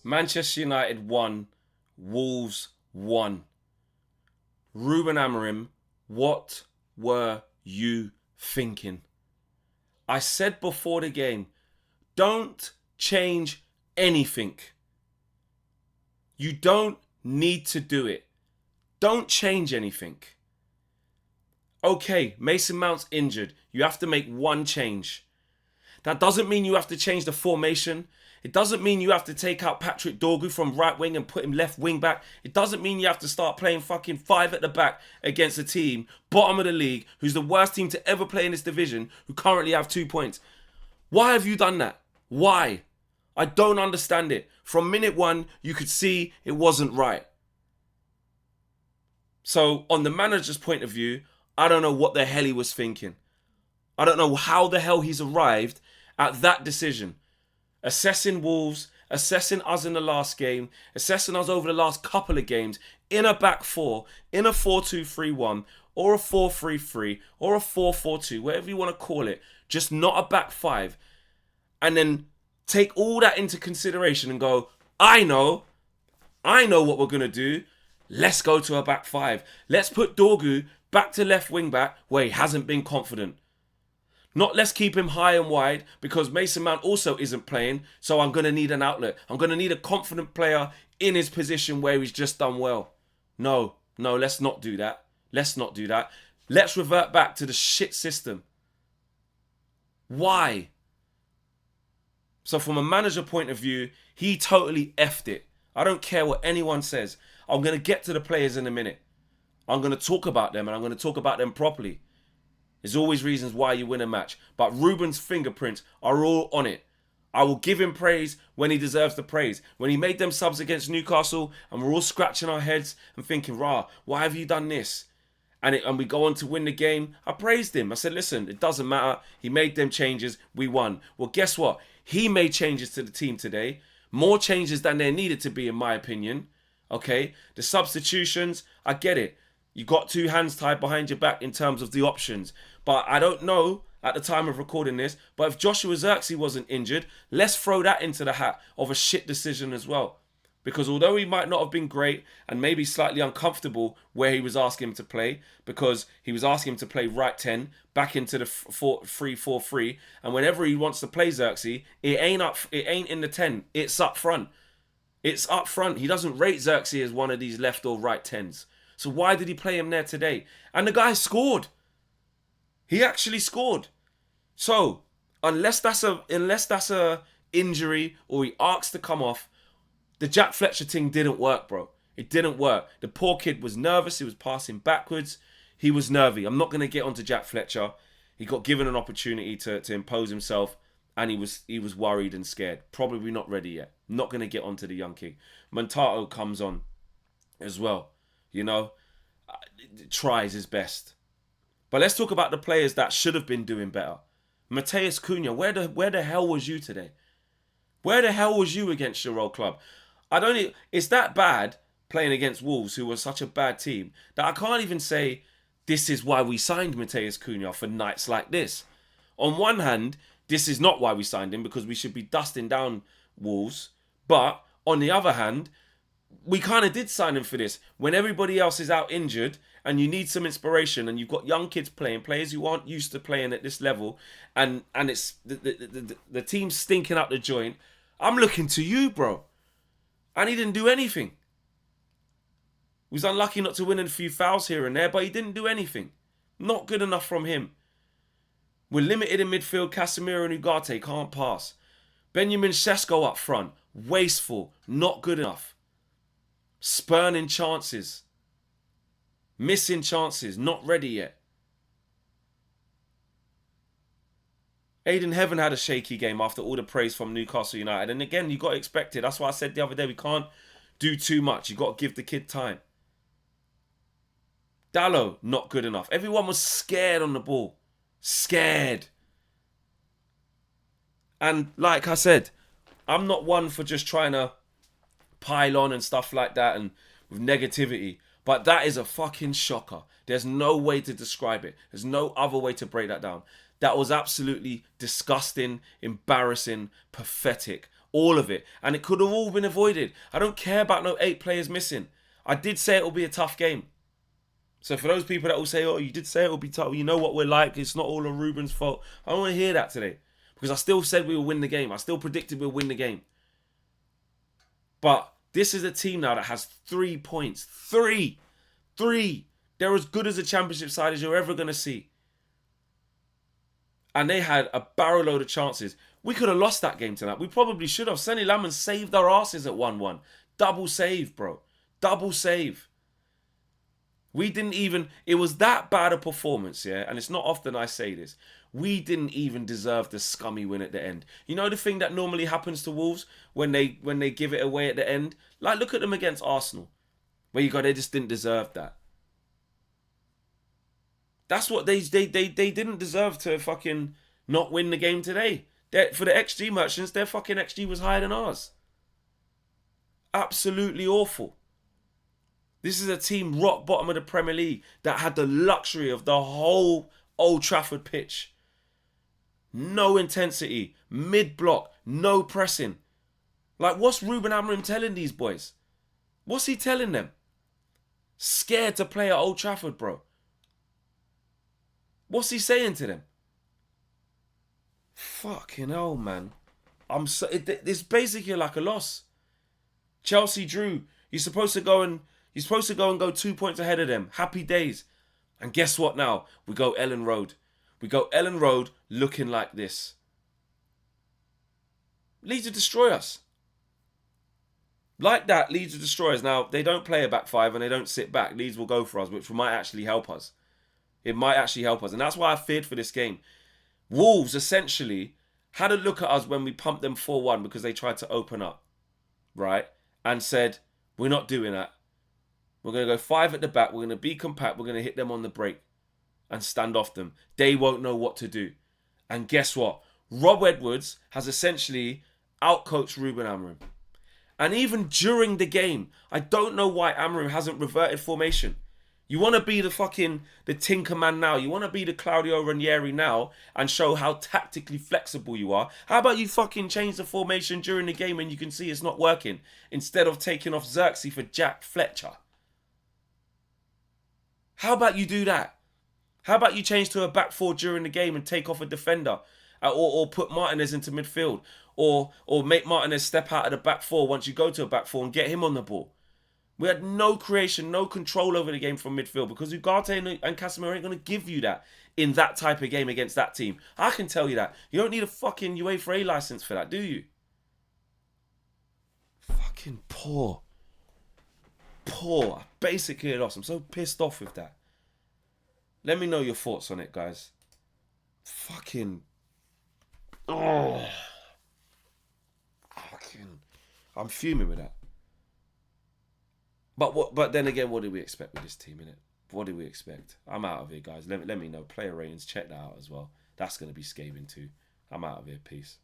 Manchester United won. Wolves won. Ruben Amorim, what were you thinking? I said before the game, don't change anything. You don't need to do it. Don't change anything. Okay, Mason Mount's injured. You have to make one change. That doesn't mean you have to change the formation. It doesn't mean you have to take out Patrick Dorgu from right wing and put him left wing back. It doesn't mean you have to start playing fucking 5 at the back against a team, bottom of the league, who's the worst team to ever play in this division, who currently have 2 points. Why have you done that? Why? I don't understand it. From minute one, you could see it wasn't right. So, on the manager's point of view, I don't know what the hell he was thinking. I don't know how the hell he's arrived at that decision. Assessing Wolves, assessing us in the last game, assessing us over the last couple of games, in a back four, in a 4-2-3-1, or a 4-3-3, or a 4-4-2, whatever you want to call it, just not a back five. And then take all that into consideration and go, I know what we're going to do. Let's go to a back five. Let's put Dorgu back to left wing back where he hasn't been confident. Not let's keep him high and wide because Mason Mount also isn't playing, so I'm going to need an outlet. I'm going to need a confident player in his position where he's just done well. No, let's not do that. Let's not do that. Let's revert back to the shit system. Why? So from a manager point of view, he totally effed it. I don't care what anyone says. I'm going to get to the players in a minute. I'm going to talk about them and I'm going to talk about them properly. There's always reasons why you win a match. But Ruben's fingerprints are all on it. I will give him praise when he deserves the praise. When he made them subs against Newcastle and we're all scratching our heads and thinking, why have you done this? And we go on to win the game. I praised him. I said, listen, it doesn't matter. He made them changes. We won. Well, guess what? He made changes to the team today. More changes than there needed to be, in my opinion. Okay? The substitutions, I get it. You got 2 hands tied behind your back in terms of the options. But I don't know at the time of recording this, but if Joshua Zirkzee wasn't injured, let's throw that into the hat of a shit decision as well. Because although he might not have been great and maybe slightly uncomfortable where he was asking him to play, because he was asking him to play right 10, back into the 3-4-3, and whenever he wants to play Zirkzee, it ain't in the 10, it's up front. It's up front. He doesn't rate Zirkzee as one of these left or right 10s. So why did he play him there today? And the guy scored. He actually scored. So, unless that's a injury or he asks to come off, the Jack Fletcher thing didn't work, bro. It didn't work. The poor kid was nervous. He was passing backwards. He was nervy. I'm not going to get onto Jack Fletcher. He got given an opportunity to impose himself and he was worried and scared. Probably not ready yet. Not going to get onto the young king. Montato comes on as well. You know, tries his best. But let's talk about the players that should have been doing better. Matheus Cunha, where the hell was you today? Where the hell was you against your old club? It's that bad playing against Wolves, who were such a bad team, that I can't even say this is why we signed Matheus Cunha for nights like this. On one hand, this is not why we signed him because we should be dusting down Wolves. But on the other hand, we kind of did sign him for this. When everybody else is out injured and you need some inspiration and you've got young kids playing, players who aren't used to playing at this level, and it's the team's stinking up the joint, I'm looking to you, bro. And he didn't do anything. He was unlucky not to win a few fouls here and there, but he didn't do anything. Not good enough from him. We're limited in midfield. Casemiro and Ugarte can't pass. Benjamin Sesko up front. Wasteful. Not good enough. Spurning chances. Missing chances. Not ready yet. Aiden Heaven had a shaky game after all the praise from Newcastle United. And again, you got to expect it. That's why I said the other day, we can't do too much. You got to give the kid time. Dallo, not good enough. Everyone was scared on the ball. Scared. And like I said, I'm not one for just trying to pile on and stuff like that and with negativity. But that is a fucking shocker. There's no way to describe it. There's no other way to break that down. That was absolutely disgusting, embarrassing, pathetic All of it. And it could have all been avoided. I don't care about no 8 players missing. I did say it will be a tough game. So for those people that will say, oh, you did say it will be tough. You know what we're like. It's not all on Ruben's fault. I don't want to hear that today. Because I still said we will win the game. I still predicted we'll win the game. But this is a team now that has 3 points. 3. They're as good as a championship side as you're ever going to see. And they had a barrel load of chances. We could have lost that game tonight. We probably should have. Sonny Lamon saved our asses at 1-1. Double save, bro. Double save. We didn't even... It was that bad a performance, yeah? And it's not often I say this. We didn't even deserve the scummy win at the end. You know the thing that normally happens to Wolves when they give it away at the end? Like, look at them against Arsenal. Where you go, they just didn't deserve that. That's what they didn't deserve to fucking not win the game today. For the XG merchants, their fucking XG was higher than ours. Absolutely awful. This is a team rock bottom of the Premier League that had the luxury of the whole Old Trafford pitch. No intensity, mid-block, no pressing. Like, what's Ruben Amorim telling these boys? What's he telling them? Scared to play at Old Trafford, bro. What's he saying to them? Fucking hell, man. It's basically like a loss. Chelsea drew. You're supposed to go and go 2 points ahead of them. Happy days. And guess what now? We go Ellen Road. We go Ellen Road looking like this. Leeds will destroy us. Like that, Leeds will destroy us. Now, they don't play a back five and they don't sit back. Leeds will go for us, which might actually help us. It might actually help us. And that's why I feared for this game. Wolves essentially had a look at us when we pumped them 4-1 because they tried to open up. Right? And said, we're not doing that. We're going to go 5 at the back. We're going to be compact. We're going to hit them on the break and stand off them. They won't know what to do. And guess what? Rob Edwards has essentially outcoached Ruben Amorim. And even during the game, I don't know why Amorim hasn't reverted formation. You want to be the Tinker Man now. You want to be the Claudio Ranieri now and show how tactically flexible you are. How about you fucking change the formation during the game and you can see it's not working instead of taking off Xerxes for Jack Fletcher? How about you do that? How about you change to a back 4 during the game and take off a defender? Or put Martinez into midfield? Or make Martinez step out of the back 4 once you go to a back 4 and get him on the ball? We had no creation, no control over the game from midfield because Ugarte and Casemiro ain't going to give you that in that type of game against that team. I can tell you that. You don't need a fucking UEFA A license for that, do you? Fucking poor. Poor. Basically a loss. I'm so pissed off with that. Let me know your thoughts on it, guys. Fucking... Oh. Fucking... I'm fuming with that. But then again, what do we expect with this team, innit? What do we expect? I'm out of here, guys. Let me know. Player ratings, check that out as well. That's going to be scathing too. I'm out of here. Peace.